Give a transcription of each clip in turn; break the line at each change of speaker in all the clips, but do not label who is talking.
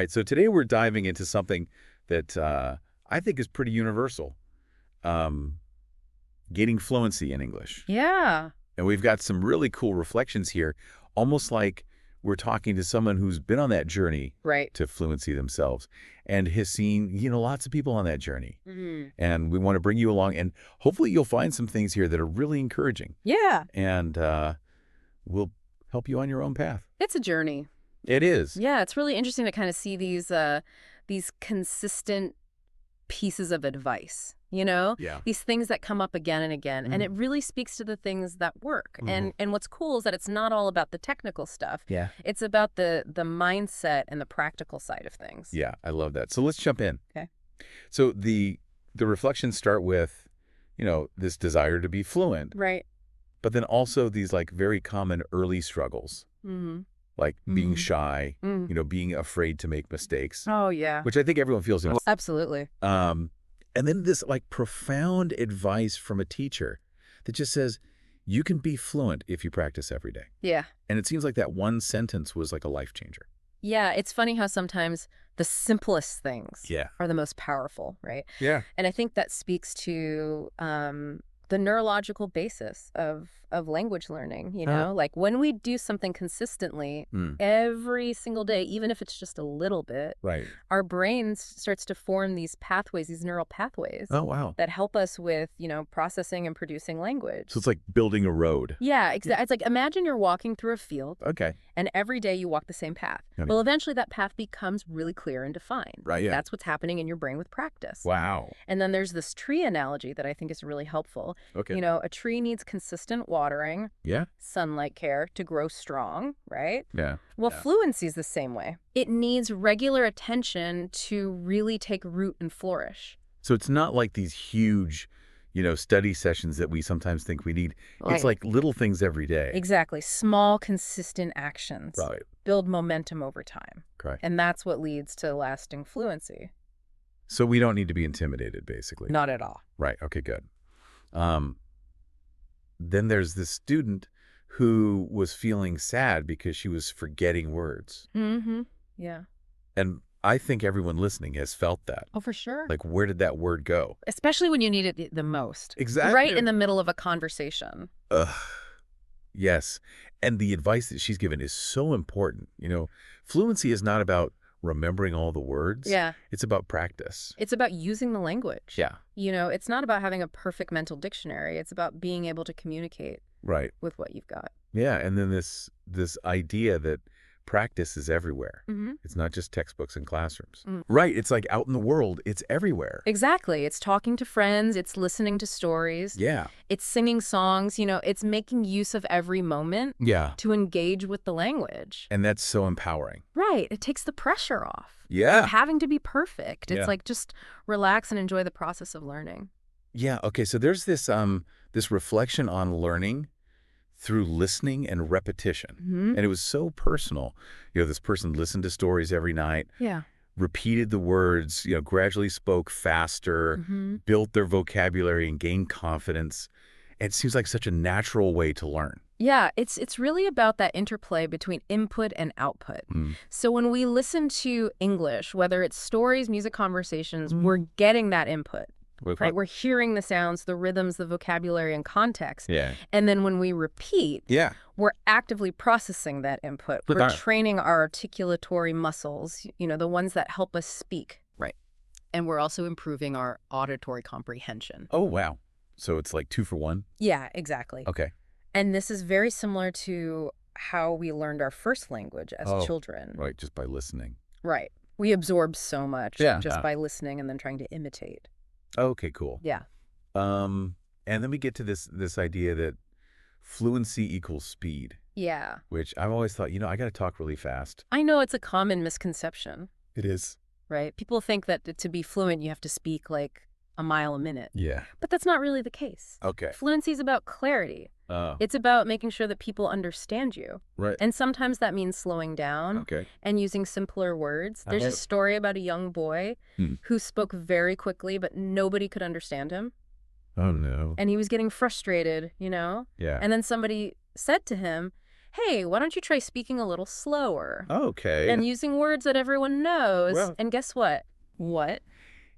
right, so today we're diving into something that I think is pretty universal. Gaining fluency in English.
Yeah.
And we've got some really cool reflections here, almost like we're talking to someone who's been on that journey
Right.
to fluency themselves and has seen, lots of people on that journey.
Mm-hmm.
And we want to bring you along, and hopefully you'll find some things here that are really encouraging.
Yeah.
And we'll help you on your own path.
It's a journey.
It is.
Yeah, it's really interesting to kind of see these consistent pieces of advice,
Yeah.
these things that come up again and again. And it really speaks to the things that work. And what's cool is that it's not all about the technical stuff.
Yeah.
It's about the mindset and the practical side of things.
Yeah, I love that. So let's jump in.
Okay.
So the reflections start with, this desire to be fluent,
Right.
but then also these like very common early struggles,
Mm-hmm.
like being shy,
Mm.
being afraid to make mistakes,
Oh, yeah.
which I think everyone feels.
Absolutely.
And then this like profound advice from a teacher that just says, you can be fluent if you practice every day.
Yeah.
And it seems like that one sentence was like a life changer.
Yeah, it's funny how sometimes the simplest things
Yeah.
are the most powerful, right?
Yeah.
And I think that speaks to the neurological basis of language learning, like when we do something consistently every single day, even if it's just a little bit,
Right.
our brain starts to form these pathways, these neural pathways
Oh, wow.
that help us with, processing and producing language.
So it's like building a road.
Yeah, exactly. It's like, imagine you're walking through a field
Okay.
and every day you walk the same path.
Okay.
Well, eventually that path becomes really clear and defined.
Right, yeah.
That's what's happening in your brain with practice.
Wow.
And then there's this tree analogy that I think is really helpful.
Okay.
A tree needs consistent watering,
Yeah.
sunlight care to grow strong, right?
Yeah.
Well,
Yeah.
fluency is the same way. It needs regular attention to really take root and flourish.
So it's not like these huge, study sessions that we sometimes think we need.
Right.
It's like little things every day.
Exactly. Small, consistent actions
Right.
build momentum over time.
Correct.
And that's what leads to lasting fluency.
So we don't need to be intimidated, basically.
Not at all.
Right. Okay, good. Then there's this student who was feeling sad because she was forgetting words.
Mm-hmm. Yeah.
And I think everyone listening has felt that.
Oh, for sure.
Like, where did that word go?
Especially when you need it the most.
Exactly.
Right in the middle of a conversation.
Yes. And the advice that she's given is so important. Fluency is not about remembering all the words.
Yeah.
It's about practice.
It's about using the language.
Yeah.
It's not about having a perfect mental dictionary. It's about being able to communicate
Right.
with what you've got.
Yeah. And then this idea that practice is everywhere.
Mm-hmm.
It's not just textbooks and classrooms. Right. It's like out in the world. It's everywhere.
Exactly. It's talking to friends. It's listening to stories.
Yeah.
It's singing songs. It's making use of every moment
Yeah.
to engage with the language.
And that's so empowering.
Right. It takes the pressure off.
Yeah.
Of having to be perfect. It's
Yeah.
like just relax and enjoy the process of learning.
Yeah. Okay. So there's this reflection on learning through listening and repetition.
Mm-hmm.
And it was so personal. This person listened to stories every night,
Yeah.
repeated the words, gradually spoke faster,
Mm-hmm.
built their vocabulary and gained confidence. It seems like such a natural way to learn.
Yeah, it's really about that interplay between input and output. So when we listen to English, whether it's stories, music, conversations, we're getting that input, right? We're hearing the sounds, the rhythms, the vocabulary, and context.
Yeah.
And then when we repeat,
Yeah.
we're actively processing that input.
But
We're training our articulatory muscles, the ones that help us speak.
Right. And we're also improving our auditory comprehension.
Oh, wow. So it's like 2 for 1?
Yeah, exactly.
Okay.
And this is very similar to how we learned our first language as children.
Right. Just by listening.
Right. We absorb so much
Yeah.
just by listening and then trying to imitate.
Okay, cool.
Yeah.
And then we get to this idea that fluency equals speed,
Yeah.
which I've always thought, I got to talk really fast.
I know it's a common misconception,
It is.
right? People think that to be fluent, you have to speak like a mile a minute.
Yeah.
But that's not really the case.
Okay.
Fluency is about clarity.
Oh,
It's about making sure that people understand you.
right.
And sometimes that means slowing down
Okay.
and using simpler words. There's a story about a young boy who spoke very quickly, but nobody could understand him.
Oh, no.
And he was getting frustrated,
Yeah.
And then somebody said to him, hey, why don't you try speaking a little slower?
Okay.
And using words that everyone knows.
Well,
and guess what? What?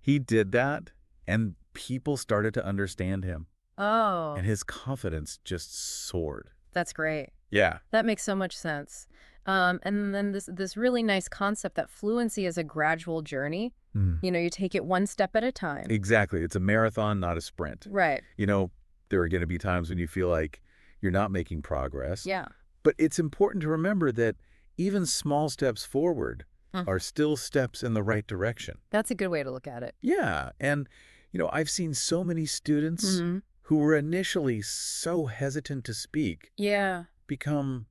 he did that, and people started to understand him,
Oh,
and his confidence just soared.
that's great.
Yeah.
That makes so much sense. And then this really nice concept that fluency is a gradual journey. You know, you take it one step at a time.
Exactly. It's a marathon, not a sprint.
Right.
You know, there are going to be times when you feel like you're not making progress.
Yeah.
But it's important to remember that even small steps forward are still steps in the right direction.
That's a good way to look at it.
Yeah. And, you know, I've seen so many students who were initially so hesitant to speak
Yeah.
become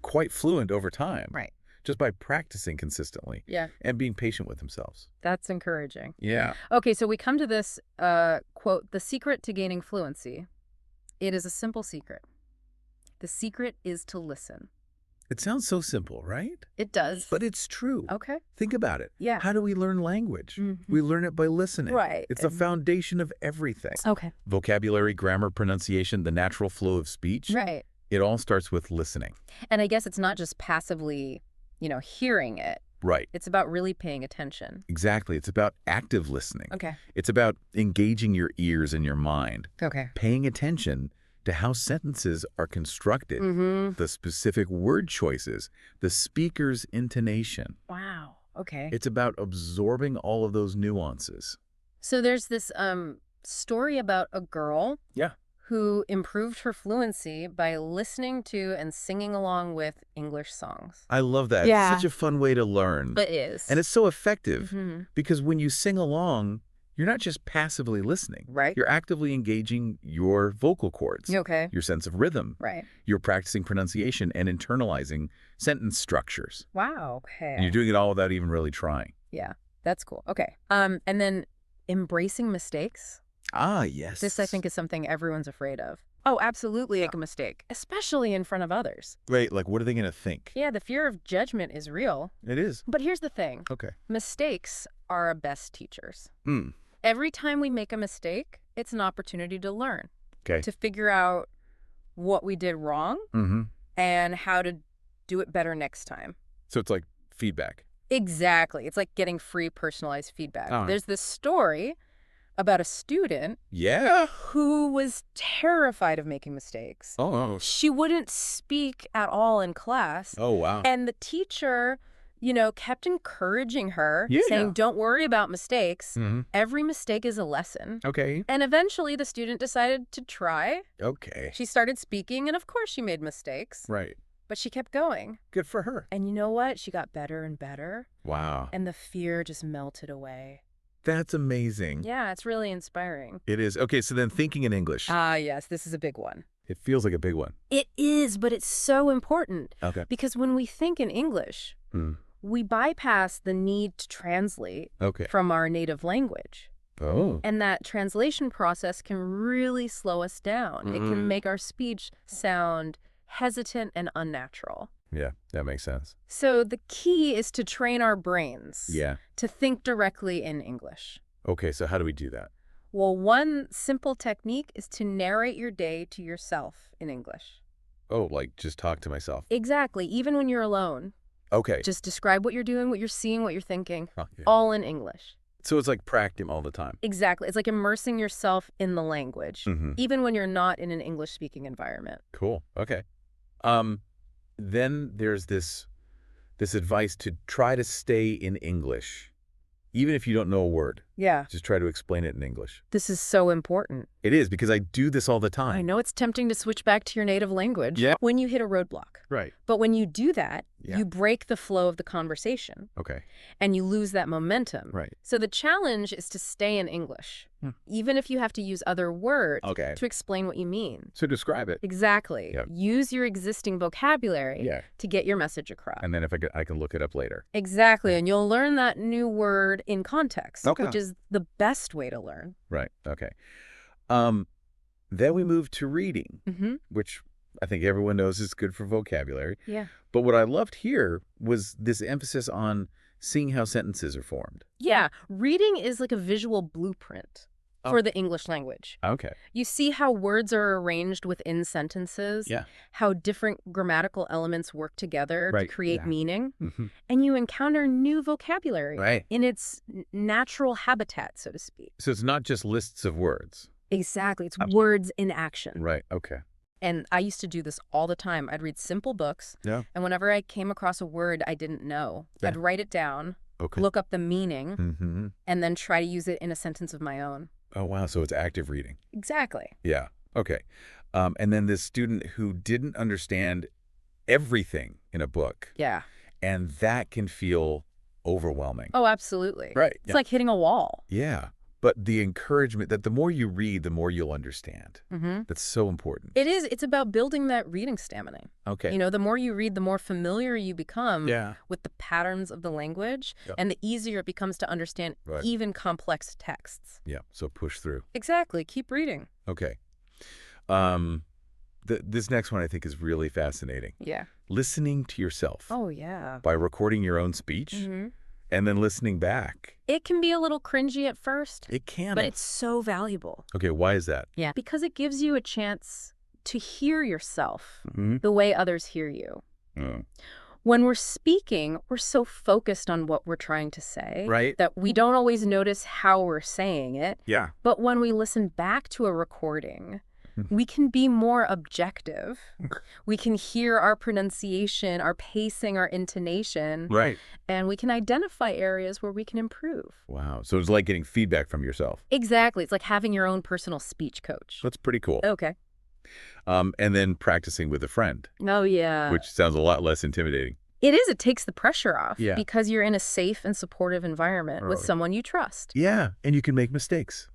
quite fluent over time.
Right.
Just by practicing consistently
Yeah.
and being patient with themselves.
That's encouraging.
Yeah.
Okay, so we come to this quote, the secret to gaining fluency. It is a simple secret. The secret is to listen.
It sounds so simple, right?
It does.
But it's true.
Okay.
Think about it.
Yeah.
How do we learn language? We learn it by listening.
Right.
It's the foundation of everything.
Okay.
Vocabulary, grammar, pronunciation, the natural flow of speech.
Right.
It all starts with listening.
And I guess it's not just passively, hearing it.
Right.
It's about really paying attention.
Exactly. It's about active listening.
Okay.
It's about engaging your ears and your mind.
Okay.
Paying attention to how sentences are constructed, the specific word choices, the speaker's intonation.
Wow. Okay.
It's about absorbing all of those nuances.
So there's this story about a girl who improved her fluency by listening to and singing along with English songs.
I love that.
Yeah.
It's such a fun way to learn.
It is.
And it's so effective because when you sing along, you're not just passively listening.
Right.
You're actively engaging your vocal cords,
Okay.
your sense of rhythm.
Right.
You're practicing pronunciation and internalizing sentence structures.
Wow. Okay.
And you're doing it all without even really trying.
Yeah. That's cool. Okay. And then embracing mistakes.
Ah, yes.
This, I think, is something everyone's afraid of. Oh, absolutely make a mistake, especially in front of others.
Right, like what are they going to think?
Yeah, the fear of judgment is real.
It is.
But here's the thing.
Okay.
Mistakes are our best teachers.
Hmm.
Every time we make a mistake, it's an opportunity to learn,
Okay.
to figure out what we did wrong and how to do it better next time.
So it's like feedback.
Exactly. It's like getting free personalized feedback.
Oh.
There's this story about a student
Yeah.
who was terrified of making mistakes.
Oh.
She wouldn't speak at all in class.
Oh, wow.
And the teacher, kept encouraging her,
Yeah.
saying, don't worry about mistakes. Every mistake is a lesson.
Okay.
And eventually the student decided to try.
Okay.
She started speaking, and of course she made mistakes.
Right.
But she kept going.
Good for her.
And you know what? She got better and better.
Wow.
And the fear just melted away.
That's amazing.
Yeah, it's really inspiring.
It is. Okay, so then thinking in English.
Ah, yes, this is a big one.
It feels like a big one.
It is, but it's so important.
Okay.
Because when we think in English, we bypass the need to translate
Okay.
from our native language.
Oh.
And that translation process can really slow us down. It can make our speech sound hesitant and unnatural.
Yeah, that makes sense.
So the key is to train our brains
Yeah.
to think directly in English.
Okay, so how do we do that?
Well, one simple technique is to narrate your day to yourself in English.
Oh, like just talk to myself.
Exactly, even when you're alone.
Okay.
Just describe what you're doing, what you're seeing, what you're thinking,
Okay.
all in English.
So it's like practice all the time.
Exactly. It's like immersing yourself in the language, even when you're not in an English-speaking environment.
Cool. Okay. Then there's this advice to try to stay in English, even if you don't know a word.
Yeah.
Just try to explain it in English.
This is so important.
It is, because I do this all the time.
I know it's tempting to switch back to your native language when you hit a roadblock.
Right.
But when you do that,
Yeah.
you break the flow of the conversation
Okay.
and you lose that momentum.
Right.
So the challenge is to stay in English, even if you have to use other words
Okay.
to explain what you mean.
So describe it.
Exactly.
Yep.
Use your existing vocabulary to get your message across.
And then if I can look it up later.
Exactly. And you'll learn that new word in context,
Okay.
which is the best way to learn.
Right. Okay. Then we move to reading, which I think everyone knows is good for vocabulary.
Yeah.
But what I loved here was this emphasis on seeing how sentences are formed.
Yeah. Reading is like a visual blueprint. for the English language.
Okay.
You see how words are arranged within sentences,
Yeah.
how different grammatical elements work together to
Right.
create meaning,
Mm-hmm.
and you encounter new vocabulary
Right.
in its natural habitat, so to speak.
So it's not just lists of words.
Exactly. It's words in action.
Right. Okay.
And I used to do this all the time. I'd read simple books,
Yeah.
and whenever I came across a word I didn't know,
Yeah.
I'd write it down,
Okay.
look up the meaning,
Mm-hmm.
and then try to use it in a sentence of my own.
Oh, wow. So it's active reading.
Exactly.
Yeah. Okay. And then this student who didn't understand everything in a book,
Yeah.
and that can feel overwhelming.
Oh, absolutely.
Right.
It's like hitting a wall.
Yeah. But the encouragement that the more you read, the more you'll understand.
Mm-hmm.
That's so important.
It is. It's about building that reading stamina.
Okay.
You know, the more you read, the more familiar you become
Yeah.
with the patterns of the language,
Yep.
and the easier it becomes to understand
Right.
even complex texts.
Yeah. So push through.
Exactly. Keep reading.
Okay. This next one I think is really fascinating.
Yeah.
Listening to yourself
Oh, yeah.
by recording your own speech
Mm-hmm.
and then listening back.
It can be a little cringy at first,
It can.
but it's so valuable.
Okay. Why is that?
Yeah. Because it gives you a chance to hear yourself
Mm-hmm.
the way others hear you.
Oh.
When we're speaking, we're so focused on what we're trying to say
Right.
that we don't always notice how we're saying it.
Yeah.
But when we listen back to a recording, we can be more objective. We can hear our pronunciation, our pacing, our intonation,
Right.
and we can identify areas where we can improve.
Wow. So it's like getting feedback from yourself.
Exactly. It's like having your own personal speech coach.
That's pretty cool.
Okay.
And then practicing with a friend,
Oh, yeah.
which sounds a lot less intimidating.
It is. It takes the pressure off
Yeah.
because you're in a safe and supportive environment with
Right.
someone you trust.
Yeah. And you can make mistakes,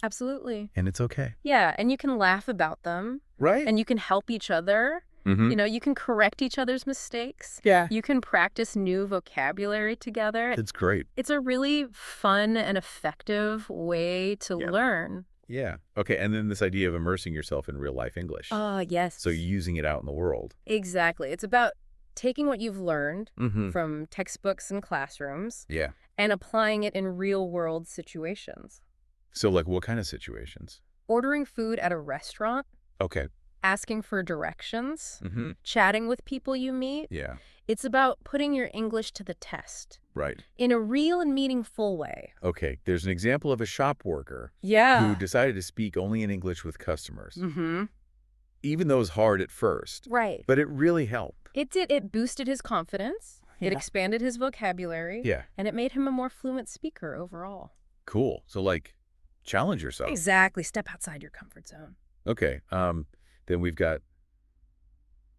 Absolutely.
and it's okay.
Yeah. And you can laugh about them
Right.
and you can help each other.
Mm-hmm.
You know, you can correct each other's mistakes.
Yeah.
You can practice new vocabulary together.
It's great.
It's a really fun and effective way to
Yeah.
learn.
Yeah. Okay. And then this idea of immersing yourself in real life English.
Oh, yes.
So using it out in the world.
Exactly. It's about taking what you've learned
Mm-hmm.
from textbooks and classrooms
Yeah.
and applying it in real world situations.
So like what kind of situations?
Ordering food at a restaurant,
Okay.
asking for directions,
Mm-hmm.
chatting with people you meet.
Yeah.
It's about putting your English to the test
Right.
in a real and meaningful way.
Okay. There's an example of a shop worker
Yeah.
who decided to speak only in English with customers,
Mm-hmm.
even though it was hard at first.
Right.
But it really helped.
It did. It boosted his confidence. It
Yeah.
expanded his vocabulary.
Yeah.
And it made him a more fluent speaker overall.
Cool. So like challenge yourself.
Exactly. Step outside your comfort zone.
Okay. Then we've got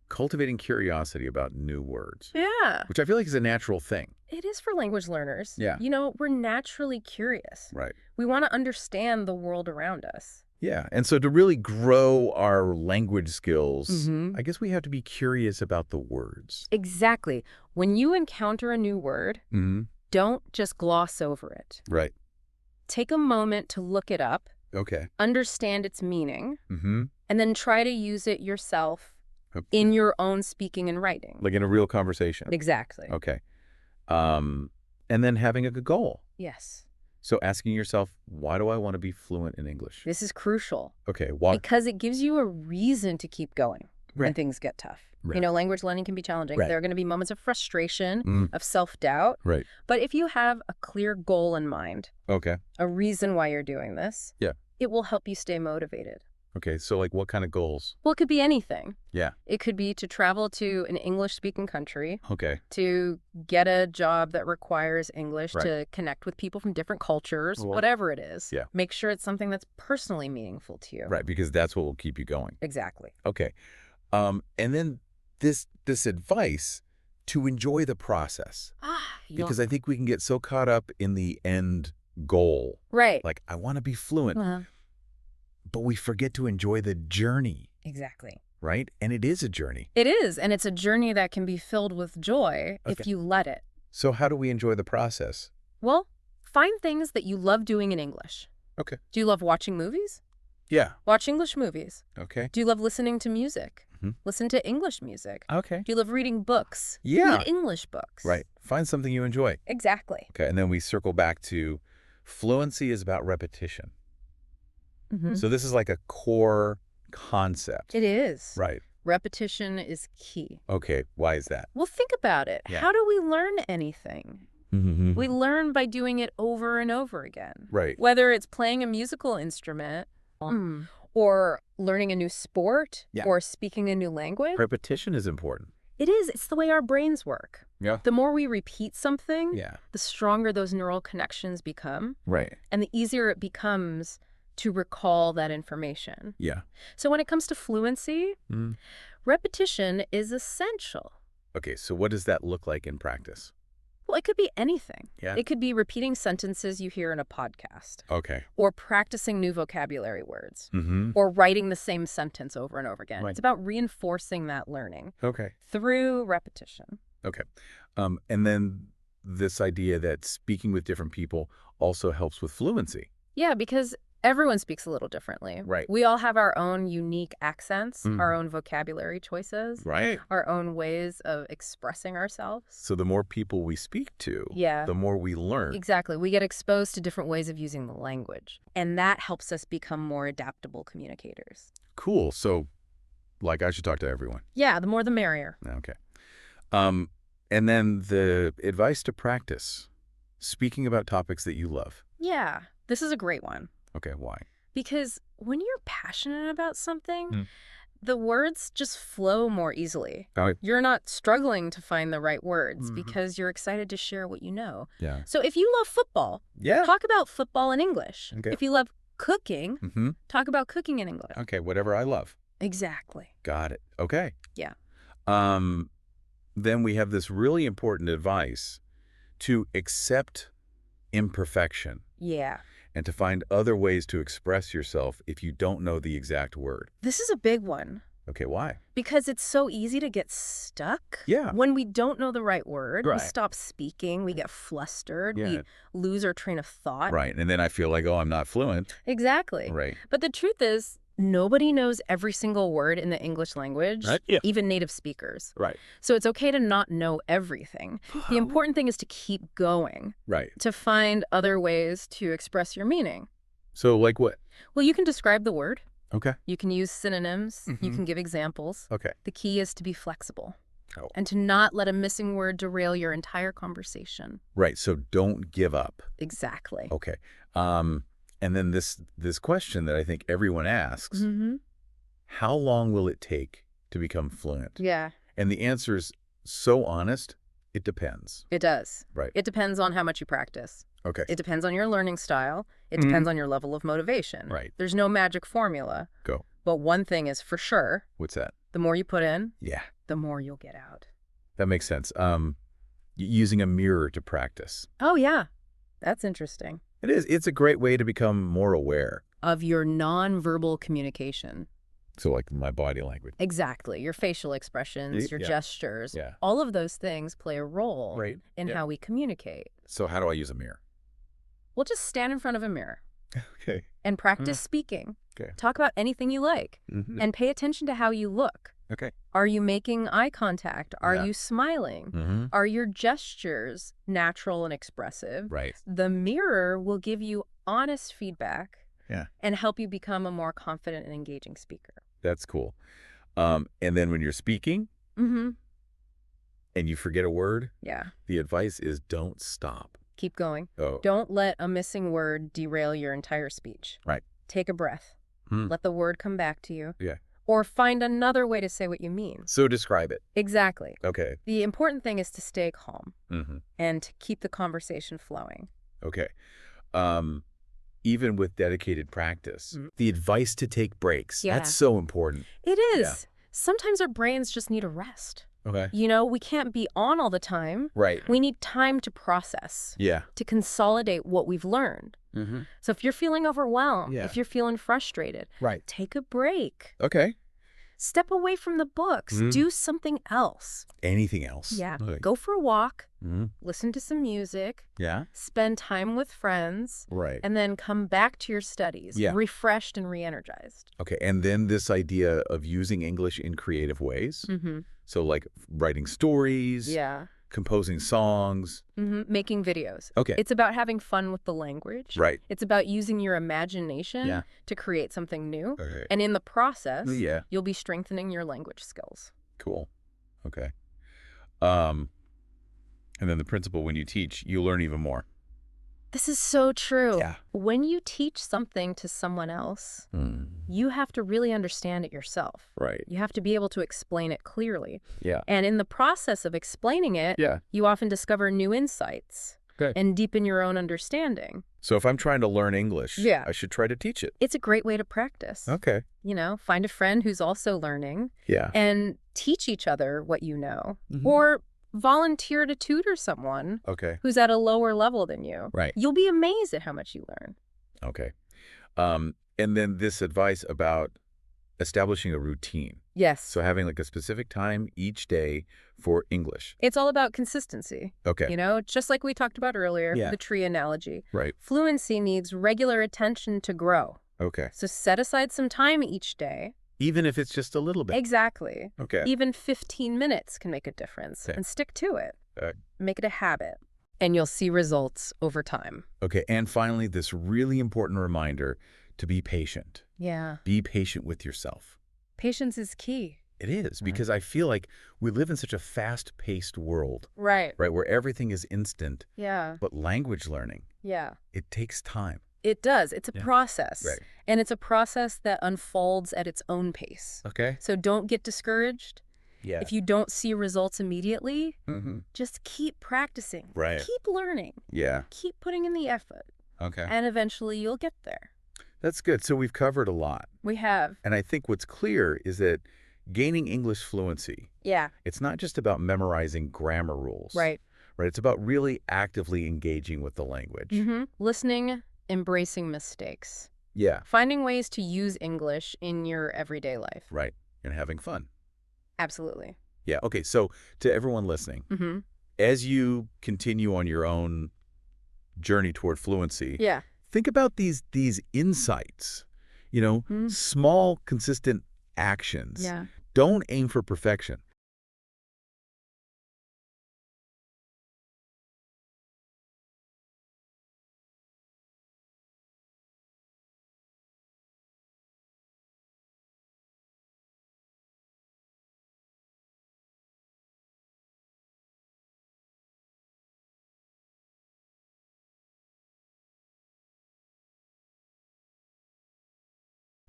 cultivating curiosity about new words,
Yeah.
which I feel like is a natural thing.
It is for language learners.
Yeah.
You know, we're naturally curious.
Right.
We want to understand the world around us.
Yeah. And so to really grow our language skills,
Mhm.
I guess we have to be curious about the words.
Exactly. When you encounter a new word,
Mm-hmm.
don't just gloss over it.
Right.
Take a moment to look it up,
Okay.
understand its meaning,
Mm-hmm.
and then try to use it yourself in your own speaking and writing.
Like in a real conversation.
Exactly.
Okay. And then having a good goal.
Yes.
So asking yourself, why do I want to be fluent in English?
This is crucial
Okay. Why?
because it gives you a reason to keep going when
Right.
things get tough.
Right.
You know, language learning can be challenging.
Right.
There are going to be moments of frustration,
Mm.
of self-doubt.
Right.
But if you have a clear goal in mind,
Okay.
a reason why you're doing this,
Yeah.
it will help you stay motivated.
Okay. So like what kind of goals?
Well, it could be anything.
Yeah.
It could be to travel to an English-speaking country,
Okay.
to get a job that requires English,
Right.
to connect with people from different cultures,
Well,
whatever it is.
yeah.
Make sure it's something that's personally meaningful to you.
Right. Because that's what will keep you going.
Exactly.
Okay. And then this advice to enjoy the process, because I think we can get so caught up in the end goal.
Right.
Like, I want to be fluent,
Uh-huh.
but we forget to enjoy the journey,
Exactly.
right? And it is a journey.
It is, and it's a journey that can be filled with joy if
Okay.
you let it.
So how do we enjoy the process?
Well, find things that you love doing in English.
Okay.
Do you love watching movies?
Yeah.
Watch English movies.
Okay.
Do you love listening to music?
Mhm.
Listen to English music.
Okay.
Do you love reading books?
Yeah.
Read English books.
Right. Find something you enjoy.
Exactly.
Okay. And then we circle back to fluency is about repetition. So this is like a core concept.
It is.
Right.
Repetition is key.
Okay. Why is that?
Well, think about it.
Yeah.
How do we learn anything? We learn by doing it over and over again.
Right.
Whether it's playing a musical instrument or learning a new sport or speaking a new language.
Repetition is important.
It is. It's the way our brains work.
Yeah.
The more we repeat something,
Yeah.
the stronger those neural connections become.
Right.
And the easier it becomes to recall that information.
Yeah.
So when it comes to fluency, repetition is essential.
Okay, so what does that look like in practice?
Well, it could be anything.
Yeah.
It could be repeating sentences you hear in a podcast.
Okay.
Or practicing new vocabulary words. Or writing the same sentence over and over again.
Right.
It's about reinforcing that learning
Okay.
through repetition.
Okay. And then this idea that speaking with different people also helps with fluency.
Yeah, because everyone speaks a little differently.
Right.
We all have our own unique accents, our own vocabulary choices,
Right.
our own ways of expressing ourselves.
So the more people we speak to, the more we learn.
Exactly. We get exposed to different ways of using the language. And that helps us become more adaptable communicators.
Cool. So, like, I should talk to everyone.
Yeah, the more the merrier.
Okay. And then the advice to practice, speaking about topics that you love.
Yeah, this is a great one.
Okay, why?
Because when you're passionate about something, the words just flow more easily. You're not struggling to find the right words because you're excited to share what you know.
Yeah.
So if you love football, talk about football in English.
Okay.
If you love cooking, talk about cooking in English.
Okay, whatever I love.
Exactly.
Got it. Okay.
Yeah.
Then we have this really important advice to accept imperfection.
Yeah.
And to find other ways to express yourself if you don't know the exact word.
This is a big one.
Okay, why?
Because it's so easy to get stuck.
Yeah.
When we don't know the right word,
Right.
we stop speaking, we get flustered,
Yeah.
we lose our train of thought.
Right, and then I feel like, oh, I'm not fluent.
Exactly.
Right.
But the truth is, nobody knows every single word in the English language,
Right. Yeah.
even native speakers.
Right.
So it's okay to not know everything. The important thing is to keep going,
Right.
to find other ways to express your meaning.
So, like what?
Well, you can describe the word.
Okay.
You can use synonyms. You can give examples.
Okay.
The key is to be flexible.
Oh.
And to not let a missing word derail your entire conversation.
Right, so don't give up.
Exactly.
Okay. And then this question that I think everyone asks, how long will it take to become fluent?
Yeah.
And the answer is so honest, it depends.
It does.
Right.
It depends on how much you practice.
Okay.
It depends on your learning style. It depends on your level of motivation.
Right.
There's no magic formula.
Go.
But one thing is for sure,
What's that?
the more you put in,
Yeah.
the more you'll get out.
That makes sense. Using a mirror to practice.
Oh, yeah. That's interesting.
It is. It's a great way to become more aware.
Of your nonverbal communication.
So like my body language.
Exactly. Your facial expressions, your gestures.
Yeah.
All of those things play a role in how we communicate.
So how do I use a mirror?
Well, just stand in front of a mirror.
Okay.
And practice speaking.
Okay.
Talk about anything you like. And pay attention to how you look.
Okay.
Are you making eye contact? Are you smiling? Are your gestures natural and expressive?
Right.
The mirror will give you honest feedback and help you become a more confident and engaging speaker.
That's cool. And then when you're speaking and you forget a word, the advice is don't stop.
Keep going.
Oh.
Don't let a missing word derail your entire speech.
Right.
Take a breath. Let the word come back to you.
Yeah.
Or find another way to say what you mean.
So describe it.
Exactly.
Okay.
The important thing is to stay calm and to keep the conversation flowing.
Okay. Even with dedicated practice, the advice to take breaks, that's so important.
It is. Yeah. Sometimes our brains just need a rest.
Okay.
You know, we can't be on all the time.
Right.
We need time to process.
Yeah.
To consolidate what we've learned. So if you're feeling overwhelmed, if you're feeling frustrated, take a break.
Okay.
Step away from the books. Do something else.
Anything else?
Yeah.
Okay.
Go for a walk. Listen to some music.
Yeah.
Spend time with friends.
Right.
And then come back to your studies. Refreshed and re-energized.
Okay. And then this idea of using English in creative ways. So like writing stories. composing songs.
Making videos.
Okay.
It's about having fun with the language.
Right.
It's about using your imagination to create something new.
Okay.
And in the process,
Yeah.
you'll be strengthening your language skills.
Cool. Okay. And then the principle, when you teach, you learn even more.
This is so true.
Yeah.
When you teach something to someone else, you have to really understand it yourself.
Right.
You have to be able to explain it clearly.
Yeah.
And in the process of explaining it, you often discover new insights and deepen your own understanding.
So if I'm trying to learn English, I should try to teach it.
It's a great way to practice.
Okay.
You know, find a friend who's also learning and teach each other what you know. Or volunteer to tutor someone who's at a lower level than you.
Right.
You'll be amazed at how much you learn.
Okay. And then this advice about establishing a routine.
Yes.
So having like a specific time each day for English.
It's all about consistency.
Okay.
You know, just like we talked about earlier, the tree analogy.
Right.
Fluency needs regular attention to grow.
Okay.
So set aside some time each day.
Even if it's just a little bit.
Exactly.
Okay.
Even 15 minutes can make a difference. And stick to it. Make it a habit. And you'll see results over time.
Okay. And finally, this really important reminder to be patient.
Yeah.
Be patient with yourself.
Patience is key.
It is, because I feel like we live in such a fast-paced world.
Right.
Right, where everything is instant.
Yeah.
But language learning, it takes time.
It does. It's a process.
Right.
And it's a process that unfolds at its own pace.
Okay.
So don't get discouraged.
Yeah.
If you don't see results immediately, just keep practicing.
Right.
Keep learning.
Yeah.
Keep putting in the effort.
Okay.
And eventually you'll get there.
That's good. So we've covered a lot.
We have.
And I think what's clear is that gaining English fluency, it's not just about memorizing grammar rules.
Right.
Right. It's about really actively engaging with the language.
Listening, embracing mistakes.
Yeah.
Finding ways to use English in your everyday life.
Right. And having fun.
Absolutely.
Yeah. Okay. So to everyone listening, as you continue on your own journey toward fluency, think about these insights, you know, small, consistent actions.
Yeah.
Don't aim for perfection.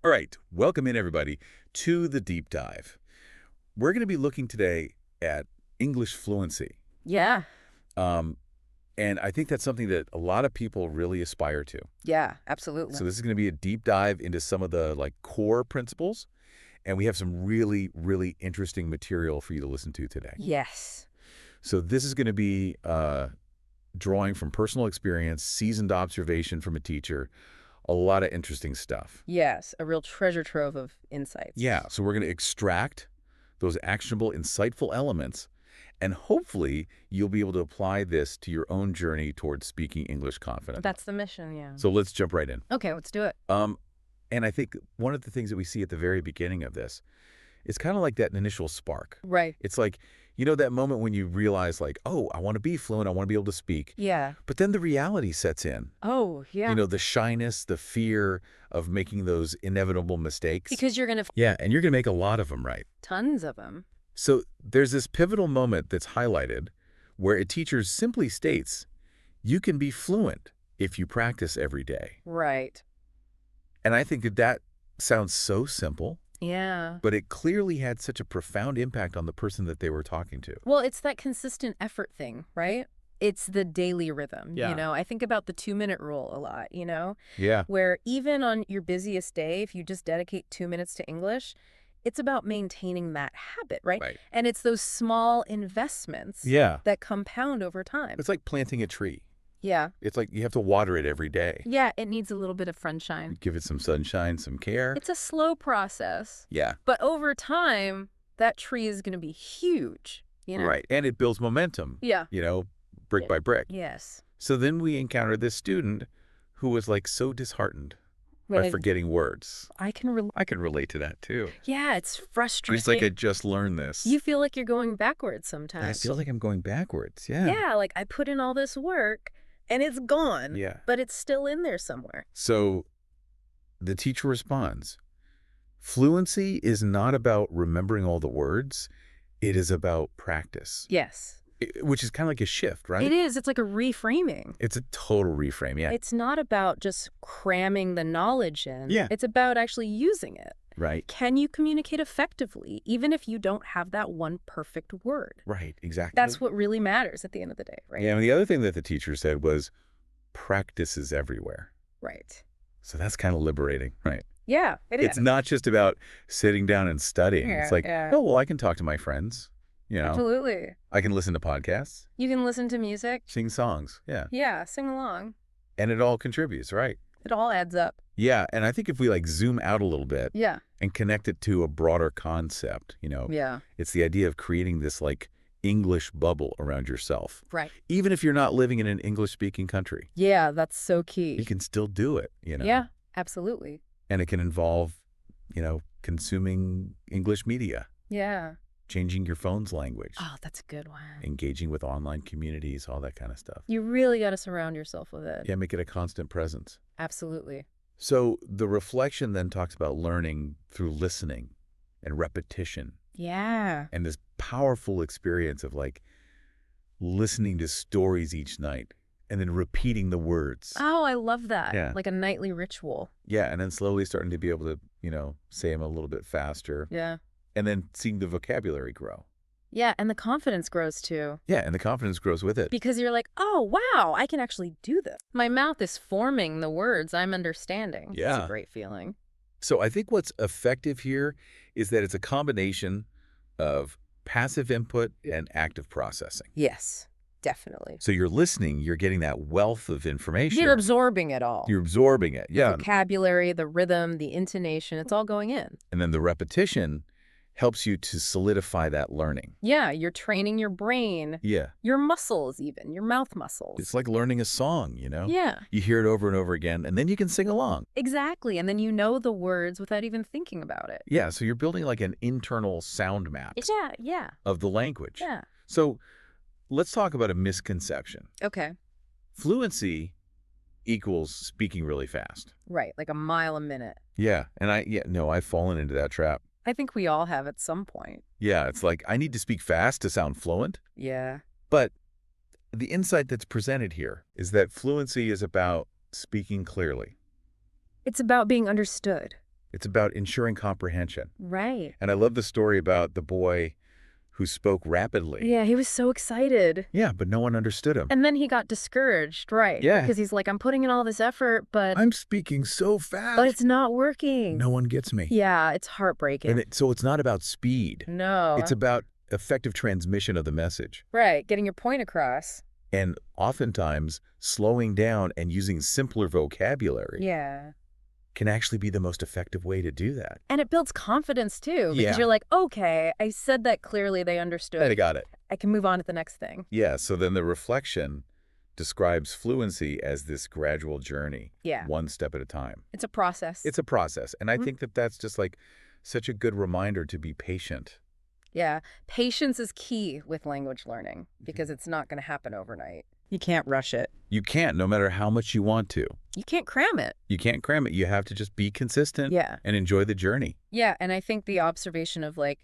All right, welcome in everybody to the deep dive. We're going to be looking today at English fluency.
Yeah.
And I think that's something that a lot of people really aspire to.
Yeah, absolutely.
So this is going to be a deep dive into some of the core principles, and we have some really, really interesting material for you to listen to today.
Yes.
So this is going to be drawing from personal experience, seasoned observation from a teacher, a lot of interesting stuff.
Yes, a real treasure trove of insights.
Yeah, so we're going to extract those actionable, insightful elements, and hopefully you'll be able to apply this to your own journey towards speaking English confidently.
That's the mission, yeah.
So let's jump right in.
Okay, let's do it.
And I think one of the things that we see at the very beginning of this, it's kind of like that initial spark.
Right.
It's like, you know, that moment when you realize oh, I want to be fluent, I want to be able to speak.
Yeah.
But then the reality sets in.
Oh, yeah.
You know, the shyness, the fear of making those inevitable mistakes.
Because you're going to...
Yeah, and you're going to make a lot of them, right?
Tons of them.
So there's this pivotal moment that's highlighted where a teacher simply states, you can be fluent if you practice every day.
Right.
And I think that sounds so simple.
Yeah.
But it clearly had such a profound impact on the person that they were talking to.
Well, it's that consistent effort thing, right? It's the daily rhythm, you know? I think about the 2-minute rule a lot, you know?
Yeah.
Where even on your busiest day, if you just dedicate 2 minutes to English, it's about maintaining that habit, right?
Right.
And it's those small investments that compound over time.
It's like planting a tree.
Yeah.
It's like you have to water it every day.
Yeah, it needs a little bit of sunshine.
Give it some sunshine, some care.
It's a slow process.
Yeah.
But over time, that tree is going to be huge, you know?
Right. And it builds momentum.
Yeah.
You know, brick by brick.
Yes.
So then we encountered this student who was so disheartened. by forgetting words.
I can
relate to that, too.
Yeah, it's frustrating.
It's like I just learned this.
You feel like you're going backwards sometimes.
I feel like I'm going backwards, yeah.
Yeah, like I put in all this work, and it's gone.
Yeah.
But it's still in there somewhere.
So the teacher responds, fluency is not about remembering all the words. It is about practice.
Yes.
Which is kind of like a shift, right?
It is. It's like a reframing.
It's a total reframe, yeah.
It's not about just cramming the knowledge in.
Yeah.
It's about actually using it.
Right.
Can you communicate effectively, even if you don't have that one perfect word?
Right, exactly.
That's what really matters at the end of the day, right?
Yeah, and the other thing that the teacher said was practice is everywhere.
Right.
So that's kind of liberating, right?
Yeah, it is.
It's not just about sitting down and studying.
Yeah,
it's like, oh, well, I can talk to my friends. You know,
absolutely.
I can listen to podcasts.
You can listen to music.
Sing songs, yeah.
Yeah, sing along.
And it all contributes, right?
It all adds up.
Yeah, and I think if we like zoom out a little bit and connect it to a broader concept, you know, it's the idea of creating this like English bubble around yourself.
Right.
Even if you're not living in an English-speaking country.
Yeah, that's so key.
You can still do it, you know.
Yeah, absolutely.
And it can involve, you know, consuming English media.
Yeah.
Changing your phone's language.
Oh, that's a good one.
Engaging with online communities, all that kind of stuff.
You really got to surround yourself with it.
Yeah, make it a constant presence.
Absolutely.
So the reflection then talks about learning through listening and repetition.
Yeah.
And this powerful experience of like listening to stories each night and then repeating the words.
Oh, I love that.
Yeah.
Like a nightly ritual.
Yeah, and then slowly starting to be able to, you know, say them a little bit faster.
Yeah.
And then seeing the vocabulary grow.
Yeah, and the confidence grows too.
Yeah, and the confidence grows with it.
Because you're like, oh, wow, I can actually do this. My mouth is forming the words I'm understanding.
Yeah.
It's a great feeling.
So I think what's effective here is that it's a combination of passive input and active processing.
Yes, definitely.
So you're listening, you're getting that wealth of information.
You're absorbing it all.
You're absorbing it, yeah.
The vocabulary, the rhythm, the intonation, it's all going in.
And then the repetition helps you to solidify that learning.
Yeah, you're training your brain.
Yeah.
Your muscles even, your mouth muscles.
It's like learning a song, you know?
Yeah.
You hear it over and over again, and then you can sing along.
Exactly, and then you know the words without even thinking about it.
Yeah, so you're building like an internal sound map of the language.
Yeah.
So let's talk about a misconception.
Okay.
Fluency equals speaking really fast.
Right, like a mile a minute.
Yeah, and I've fallen into that trap.
I think we all have at some point.
Yeah, it's like I need to speak fast to sound fluent.
Yeah.
But the insight that's presented here is that fluency is about speaking clearly.
It's about being understood.
It's about ensuring comprehension.
Right.
And I love the story about the boy who spoke rapidly.
Yeah, he was so excited.
Yeah, but no one understood him.
And then he got discouraged, right?
Yeah.
Because he's like, I'm putting in all this effort, but
I'm speaking so fast.
but it's not working.
No one gets me.
Yeah, it's heartbreaking.
And so it's not about speed.
No.
It's about effective transmission of the message.
Right, getting your point across.
And oftentimes, slowing down and using simpler vocabulary can actually be the most effective way to do that.
And it builds confidence, too. Because
Yeah.
you're like, okay, I said that clearly, they understood.
I got it.
I can move on to the next thing.
Yeah, so then the reflection describes fluency as this gradual journey.
Yeah.
One step at a time.
It's a process.
It's a process. And I think that that's just like such a good reminder to be patient.
Yeah. Patience is key with language learning because it's not going to happen overnight. You can't rush it.
You can't, no matter how much you want to.
You can't cram it.
You can't cram it. You have to just be consistent and enjoy the journey.
Yeah, and I think the observation of like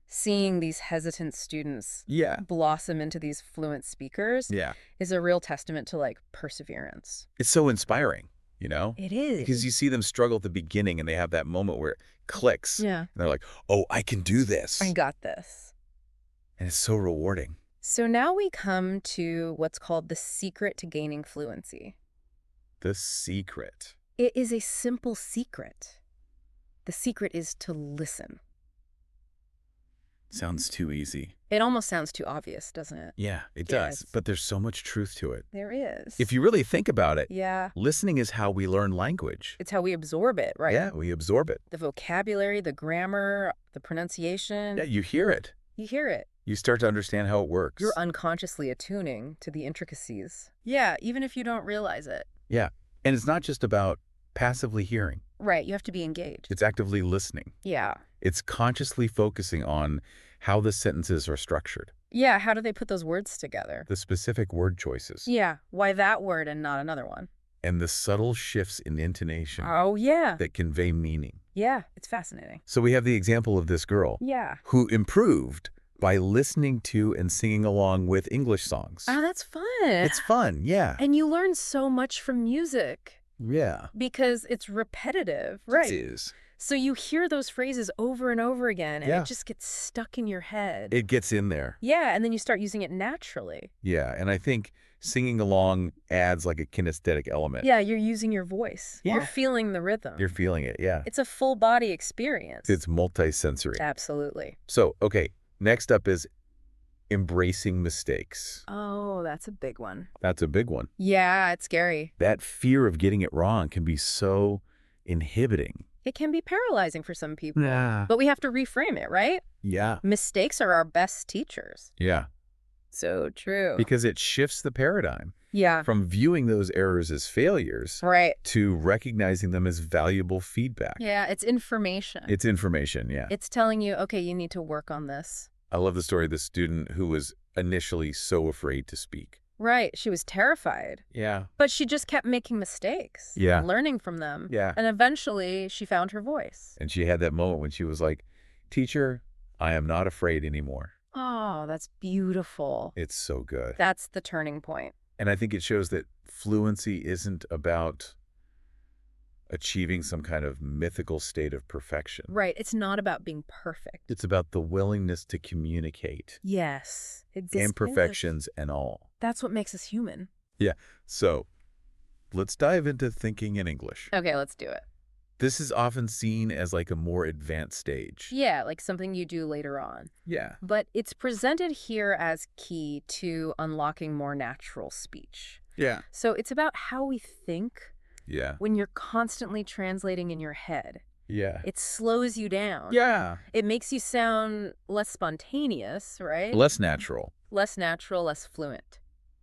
seeing these hesitant students blossom into these fluent speakers is a real testament to like perseverance.
It's so inspiring, you know?
It is.
Because you see them struggle at the beginning and they have that moment where it clicks.
Yeah.
And they're like, oh, I can do this.
I got this.
And it's so rewarding.
So now we come to what's called the secret to gaining fluency.
The secret.
It is a simple secret. The secret is to listen.
Sounds too easy.
It almost sounds too obvious, doesn't it?
Yeah, it does. But there's so much truth to it.
There is.
If you really think about it,
yeah,
listening is how we learn language.
It's how we absorb it, right?
Yeah, we absorb it.
The vocabulary, the grammar, the pronunciation.
Yeah, you hear it.
You hear it.
You start to understand how it works.
You're unconsciously attuning to the intricacies. Yeah, even if you don't realize it.
Yeah, and it's not just about passively hearing.
Right. You have to be engaged.
It's actively listening.
Yeah.
It's consciously focusing on how the sentences are structured.
Yeah. How do they put those words together?
The specific word choices.
Yeah. Why that word and not another one?
And the subtle shifts in intonation.
Oh, yeah.
That convey meaning.
Yeah. It's fascinating.
So we have the example of this girl.
Yeah.
Who improved by listening to and singing along with English songs.
Oh, that's fun.
It's fun, yeah.
And you learn so much from music.
Yeah.
Because it's repetitive, right?
It is.
So you hear those phrases over and over again, and
Yeah.
it just gets stuck in your head.
It gets in there.
Yeah, and then you start using it naturally.
Yeah, and I think singing along adds like a kinesthetic element.
Yeah, you're using your voice.
Yeah.
You're feeling the rhythm.
You're feeling it, yeah.
It's a full body experience.
It's multisensory.
Absolutely.
So, okay, next up is embracing mistakes.
Oh, that's a big one.
That's a big one.
Yeah, it's scary.
That fear of getting it wrong can be so inhibiting.
It can be paralyzing for some people.
Yeah.
But we have to reframe it, right?
Yeah.
Mistakes are our best teachers.
Yeah.
So true.
Because it shifts the paradigm.
Yeah.
From viewing those errors as failures
Right.
to recognizing them as valuable feedback.
Yeah, it's information.
It's information, yeah.
It's telling you, okay, you need to work on this.
I love the story of the student who was initially so afraid to speak.
Right. She was terrified.
Yeah.
But she just kept making mistakes.
Yeah.
And learning from them.
Yeah.
And eventually she found her voice.
And she had that moment when she was like, "Teacher, I am not afraid anymore."
Oh, that's beautiful.
It's so good.
That's the turning point.
And I think it shows that fluency isn't about achieving some kind of mythical state of perfection.
Right. It's not about being perfect.
It's about the willingness to communicate.
Yes.
Imperfections and all.
That's what makes us human.
Yeah. So let's dive into thinking in English.
Okay, let's do it.
This is often seen as like a more advanced stage.
Yeah, like something you do later on.
Yeah.
But it's presented here as key to unlocking more natural speech.
Yeah.
So it's about how we think.
Yeah.
When you're constantly translating in your head.
Yeah.
It slows you down.
Yeah.
It makes you sound less spontaneous, right?
Less natural.
Less natural, less fluent.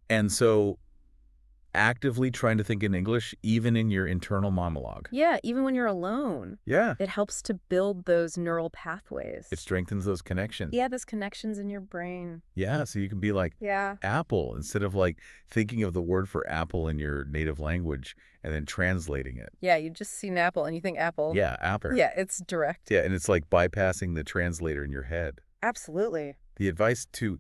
And so actively trying to think in English, even in your internal monologue.
Yeah, even when you're alone.
Yeah.
It helps to build those neural pathways.
It strengthens those connections.
Yeah, those connections in your brain.
Yeah, so you can be like, apple, instead of like thinking of the word for apple in your native language and then translating it.
Yeah, you just see an apple and you think apple.
Yeah, apple.
Yeah, it's direct.
Yeah, and it's like bypassing the translator in your head.
Absolutely.
The advice to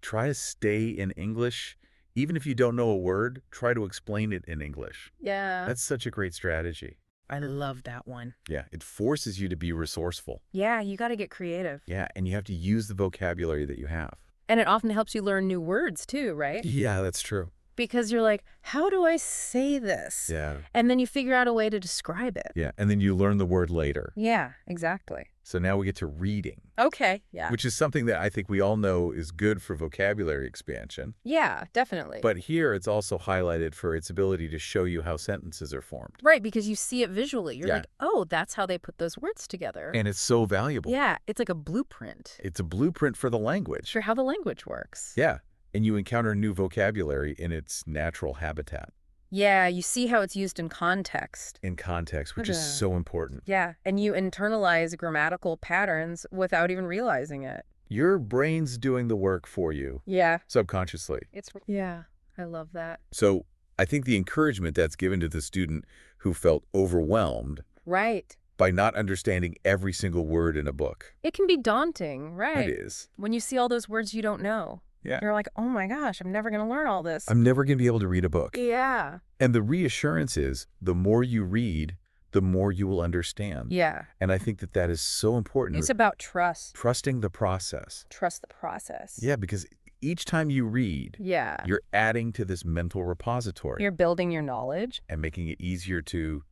try to stay in English, even if you don't know a word, try to explain it in English.
Yeah.
That's such a great strategy.
I love that one.
Yeah, it forces you to be resourceful.
Yeah, you got to get creative.
Yeah, and you have to use the vocabulary that you have.
And it often helps you learn new words too, right?
Yeah, that's true.
Because you're like, how do I say this?
Yeah.
And then you figure out a way to describe it.
Yeah, and then you learn the word later.
Yeah, exactly.
So now we get to reading.
Okay, yeah.
Which is something that I think we all know is good for vocabulary expansion.
Yeah, definitely.
But here it's also highlighted for its ability to show you how sentences are formed.
Right, because you see it visually. You're like, oh, that's how they put those words together.
And it's so valuable.
Yeah, it's like a blueprint.
It's a blueprint for the language.
For how the language works.
Yeah, and you encounter new vocabulary in its natural habitat.
Yeah, you see how it's used in context.
In context, which is so important.
Yeah, and you internalize grammatical patterns without even realizing it.
Your brain's doing the work for you.
Yeah.
Subconsciously.
Yeah, I love that.
So I think the encouragement that's given to the student who felt overwhelmed.
Right.
By not understanding every single word in a book.
It can be daunting, right?
It is.
When you see all those words you don't know.
Yeah.
You're like, oh my gosh, I'm never going to learn all this.
I'm never going to be able to read a book.
Yeah.
And the reassurance is the more you read, the more you will understand.
Yeah.
And I think that that is so important.
It's about trust.
Trusting the process.
Trust the process.
Yeah, because each time you read, you're adding to this mental repository.
You're building your knowledge.
And making it easier to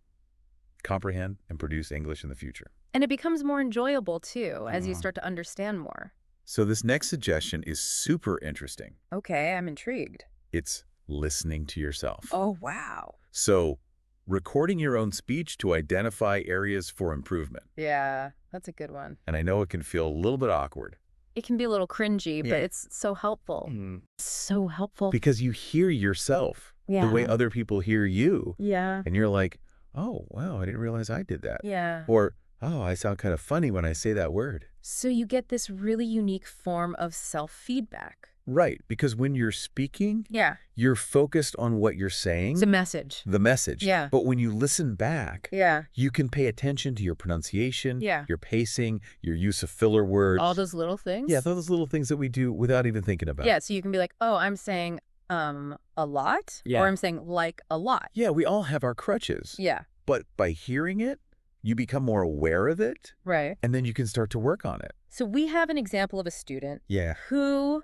comprehend and produce English in the future.
And it becomes more enjoyable, too, as you start to understand more.
So this next suggestion is super interesting.
Okay, I'm intrigued.
It's listening to yourself.
Oh, wow.
So recording your own speech to identify areas for improvement.
Yeah, that's a good one.
And I know it can feel a little bit awkward.
It can be a little cringy, but it's so helpful. So helpful.
Because you hear yourself the way other people hear you.
Yeah.
And you're like, oh, wow, I didn't realize I did that.
Yeah.
Or, oh, I sound kind of funny when I say that word.
So you get this really unique form of self-feedback.
Right, because when you're speaking,
Yeah.
you're focused on what you're saying.
It's a message.
The message.
Yeah.
But when you listen back,
Yeah.
you can pay attention to your pronunciation,
Yeah.
your pacing, your use of filler words.
All those little things?
Yeah, those little things that we do without even thinking about.
Yeah, so you can be like, oh, I'm saying a lot,
Yeah.
or I'm saying like a lot.
Yeah, we all have our crutches.
Yeah.
But by hearing it, you become more aware of it,
Right.
and then you can start to work on it.
So we have an example of a student
Yeah.
who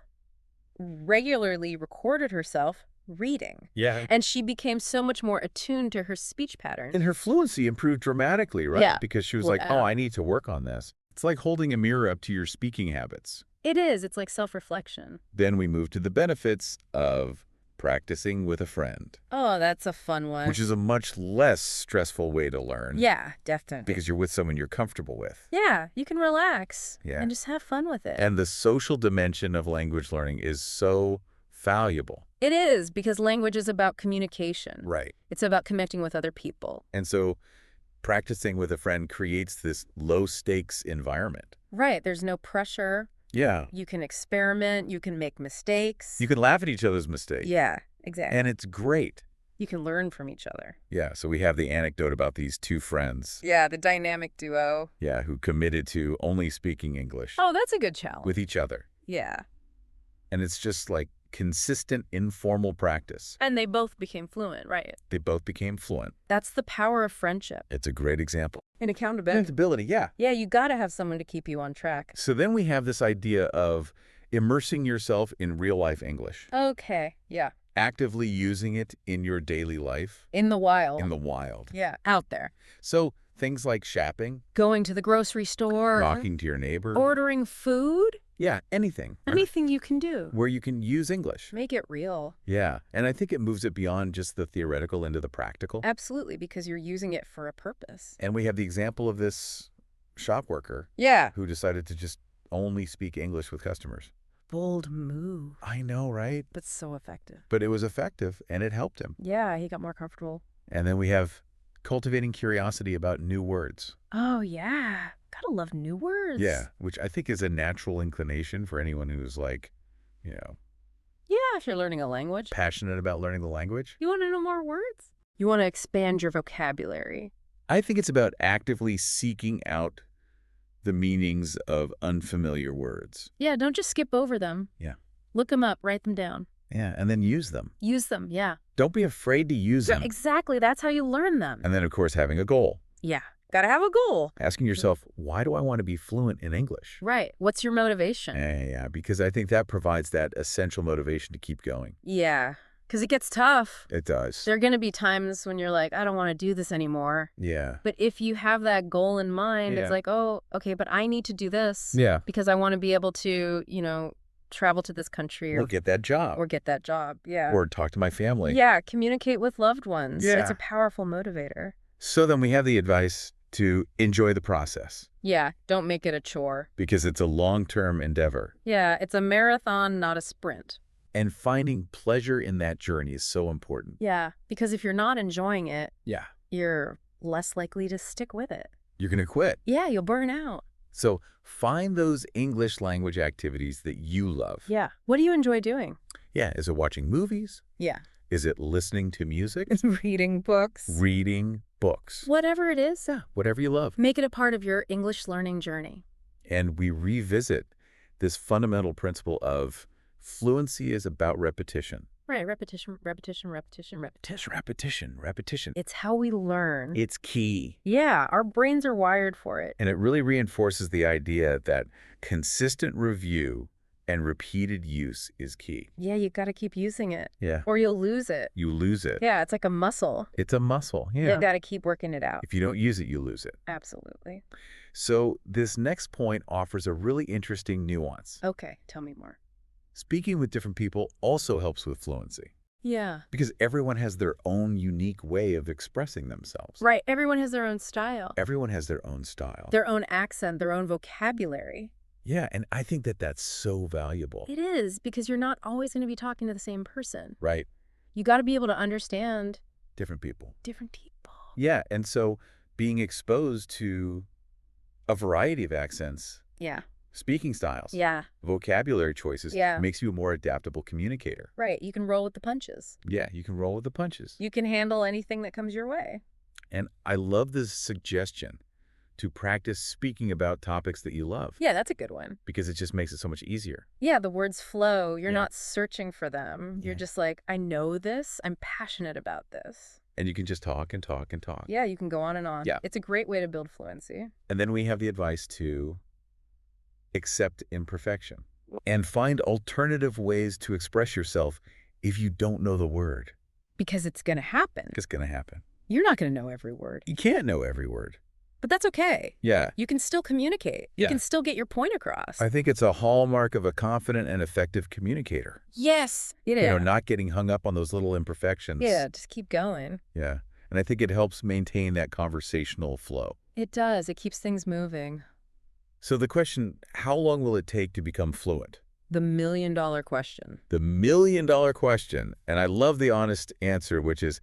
regularly recorded herself reading.
Yeah.
And she became so much more attuned to her speech patterns.
And her fluency improved dramatically, right?
Yeah.
Because she was like, oh, I need to work on this. It's like holding a mirror up to your speaking habits.
It is. It's like self-reflection.
Then we move to the benefits of practicing with a friend.
Oh, that's a fun one.
Which is a much less stressful way to learn.
Yeah, definitely.
Because you're with someone you're comfortable with.
Yeah, you can relax and just have fun with it.
And the social dimension of language learning is so valuable.
It is, because language is about communication.
Right.
It's about connecting with other people.
And so practicing with a friend creates this low-stakes environment.
Right. There's no pressure.
Yeah.
You can experiment. You can make mistakes.
You can laugh at each other's mistakes.
Yeah, exactly.
And it's great.
You can learn from each other.
Yeah, so we have the anecdote about these two friends.
Yeah, the dynamic duo.
Yeah, who committed to only speaking English.
Oh, that's a good challenge.
With each other.
Yeah.
And it's just like consistent, informal practice.
And they both became fluent, right?
They both became fluent.
That's the power of friendship.
It's a great example.
And accountability.
Accountability, yeah.
Yeah, you got to have someone to keep you on track.
So then we have this idea of immersing yourself in real-life English.
Okay, yeah.
Actively using it in your daily life.
In the wild.
In the wild.
Yeah, out there.
So things like shopping.
Going to the grocery store.
Talking to your neighbor.
Ordering food.
Yeah, anything.
Anything you can do.
Where you can use English.
Make it real.
Yeah, and I think it moves it beyond just the theoretical into the practical.
Absolutely, because you're using it for a purpose.
And we have the example of this shop worker.
Yeah.
Who decided to just only speak English with customers.
Bold move.
I know, right?
But so effective.
But it was effective, and it helped him.
Yeah, he got more comfortable.
And then we have cultivating curiosity about new words.
Oh, yeah. Gotta love new words.
Yeah, which I think is a natural inclination for anyone who's like, you know.
Yeah, if you're learning a language.
Passionate about learning the language.
You want to know more words? You want to expand your vocabulary.
I think it's about actively seeking out the meanings of unfamiliar words.
Yeah, don't just skip over them.
Yeah.
Look them up, write them down.
Yeah, and then use them.
Use them, yeah.
Don't be afraid to use them.
Exactly, that's how you learn them.
And then, of course, having a goal.
Yeah, gotta have a goal.
Asking yourself, why do I want to be fluent in English?
Right, what's your motivation?
Yeah, because I think that provides that essential motivation to keep going.
Yeah, because it gets tough.
It does.
There are going to be times when you're like, I don't want to do this anymore.
Yeah.
But if you have that goal in mind, it's like, oh, okay, but I need to do this.
Yeah.
Because I want to be able to, you know, travel to this country.
Or get that job.
Or get that job, yeah.
Or talk to my family.
Yeah, communicate with loved ones.
Yeah.
It's a powerful motivator.
So then we have the advice to enjoy the process.
Yeah, don't make it a chore.
Because it's a long-term endeavor.
Yeah, it's a marathon, not a sprint.
And finding pleasure in that journey is so important.
Yeah, because if you're not enjoying it,
yeah,
you're less likely to stick with it.
You're going to quit.
Yeah, you'll burn out.
So find those English language activities that you love.
Yeah. What do you enjoy doing?
Yeah. Is it watching movies?
Yeah.
Is it listening to music?
Reading books.
Reading books.
Whatever it is.
Yeah, whatever you love.
Make it a part of your English learning journey.
And we revisit this fundamental principle of fluency is about repetition.
Right. Repetition, repetition, repetition, repetition.
Repetition, repetition.
It's how we learn.
It's key.
Yeah, our brains are wired for it.
And it really reinforces the idea that consistent review and repeated use is key.
Yeah, you got to keep using it.
Yeah.
Or you'll lose it.
You lose it.
Yeah, it's like a muscle.
It's a muscle. Yeah.
You got to keep working it out.
If you don't use it, you lose it.
Absolutely.
So this next point offers a really interesting nuance.
Okay, tell me more.
Speaking with different people also helps with fluency.
Yeah.
Because everyone has their own unique way of expressing themselves.
Right. Everyone has their own style.
Everyone has their own style.
Their own accent, their own vocabulary.
Yeah, and I think that that's so valuable.
It is, because you're not always going to be talking to the same person.
Right.
You got to be able to understand
different people.
Different people.
Yeah, and so being exposed to a variety of accents,
Yeah.
speaking styles,
Yeah.
vocabulary choices, makes you a more adaptable communicator.
Right. You can roll with the punches.
Yeah, you can roll with the punches.
You can handle anything that comes your way.
And I love this suggestion to practice speaking about topics that you love.
Yeah, that's a good one.
Because it just makes it so much easier.
Yeah, the words flow. You're not searching for them. You're just like, I know this. I'm passionate about this.
And you can just talk and talk and talk.
Yeah, you can go on and on.
Yeah.
It's a great way to build fluency.
And then we have the advice to accept imperfection and find alternative ways to express yourself if you don't know the word.
Because it's going to happen.
It's going to happen.
You're not going to know every word.
You can't know every word.
But that's okay.
Yeah.
You can still communicate.
Yeah.
You can still get your point across.
I think it's a hallmark of a confident and effective communicator.
Yes.
You know, not getting hung up on those little imperfections.
Yeah, just keep going.
Yeah. And I think it helps maintain that conversational flow.
It does. It keeps things moving.
So the question, how long will it take to become fluent?
The $1,000,000 question.
The $1,000,000 question. And I love the honest answer, which is,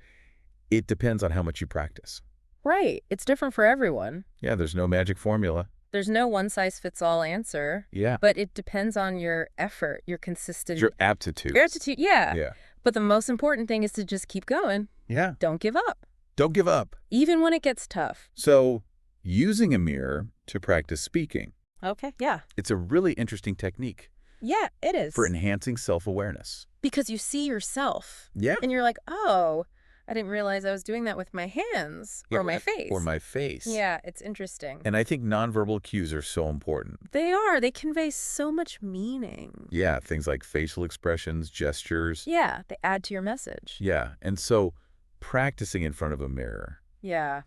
it depends on how much you practice.
Right. It's different for everyone.
Yeah, there's no magic formula.
There's no one-size-fits-all answer.
Yeah.
But it depends on your effort, your consistent...
Your aptitude.
Your aptitude, yeah.
Yeah.
But the most important thing is to just keep going.
Yeah.
Don't give up.
Don't give up.
Even when it gets tough.
So, using a mirror to practice speaking.
Okay, yeah.
It's a really interesting technique.
Yeah, it is.
For enhancing self-awareness.
Because you see yourself.
Yeah.
And you're like, oh, I didn't realize I was doing that with my hands or my face.
Or my face.
Yeah, it's interesting.
And I think nonverbal cues are so important.
They are. They convey so much meaning.
Yeah, things like facial expressions, gestures.
Yeah, they add to your message.
Yeah, and so practicing in front of a mirror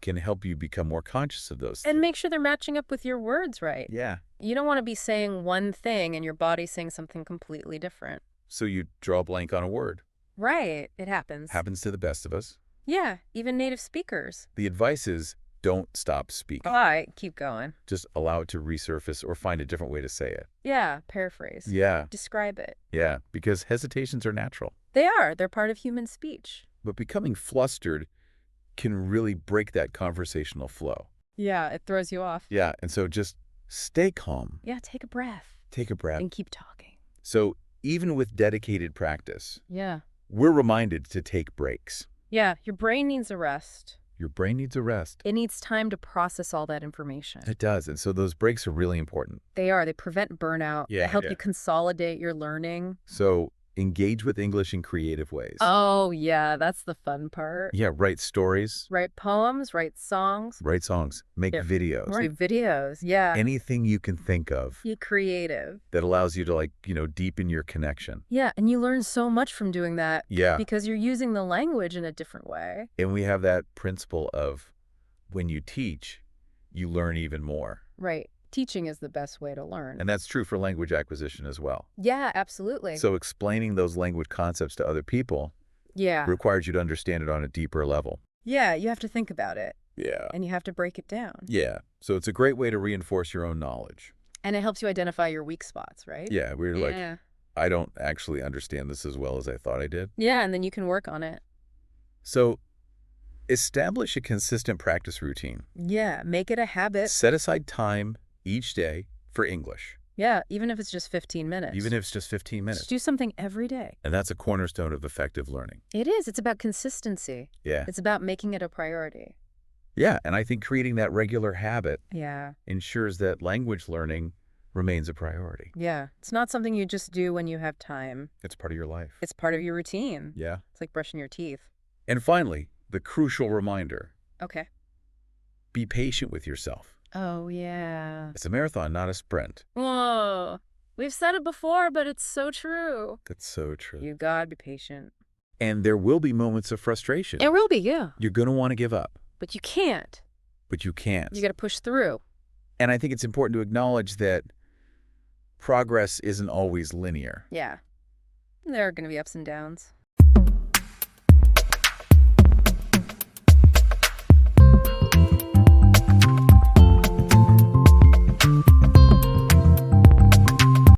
can help you become more conscious of those things.
And make sure they're matching up with your words right.
Yeah.
You don't want to be saying one thing and your body saying something completely different.
So you draw a blank on a word.
Right. It happens.
Happens to the best of us.
Yeah, even native speakers.
The advice is don't stop speaking.
All right, keep going.
Just allow it to resurface or find a different way to say it.
Yeah, paraphrase.
Yeah.
Describe it.
Yeah, because hesitations are natural.
They are. They're part of human speech.
But becoming flustered can really break that conversational flow.
Yeah, it throws you off.
Yeah, and so just stay calm.
Yeah, take a breath.
Take a breath.
And keep talking.
So even with dedicated practice,
we're
reminded to take breaks.
Yeah, your brain needs a rest.
Your brain needs a rest.
It needs time to process all that information.
It does, and so those breaks are really important.
They are. They prevent burnout.
Yeah,
they help you consolidate your learning.
So engage with English in creative ways.
Oh, yeah, that's the fun part.
Yeah, write stories.
Write poems, write songs.
Write songs. Make videos.
Write videos, yeah.
Anything you can think of.
Be creative.
That allows you to, deepen your connection.
Yeah, and you learn so much from doing that.
Yeah.
Because you're using the language in a different way.
And we have that principle of when you teach, you learn even more.
Right. Teaching is the best way to learn.
And that's true for language acquisition as well.
Yeah, absolutely.
So explaining those language concepts to other people requires you to understand it on a deeper level.
Yeah, you have to think about it.
Yeah.
And you have to break it down.
Yeah. So it's a great way to reinforce your own knowledge.
And it helps you identify your weak spots, right?
Yeah, we're like, I don't actually understand this as well as I thought I did.
Yeah, and then you can work on it.
So establish a consistent practice routine.
Yeah, make it a habit.
Set aside time each day for English.
Yeah, even if it's just 15 minutes.
Even if it's just 15 minutes.
Just do something every day.
And that's a cornerstone of effective learning.
It is. It's about consistency.
Yeah.
It's about making it a priority.
Yeah, and I think creating that regular habit ensures that language learning remains a priority.
Yeah. It's not something you just do when you have time.
It's part of your life.
It's part of your routine.
Yeah.
It's like brushing your teeth.
And finally, the crucial reminder.
Okay.
Be patient with yourself.
Oh, yeah.
It's a marathon, not a sprint.
Whoa. We've said it before, but it's so true.
That's so true.
You gotta be patient.
And there will be moments of frustration.
There will be, yeah.
You're going to want to give up.
But you can't.
But you can't.
You gotta push through.
And I think it's important to acknowledge that progress isn't always linear.
Yeah. There are gonna be ups and downs.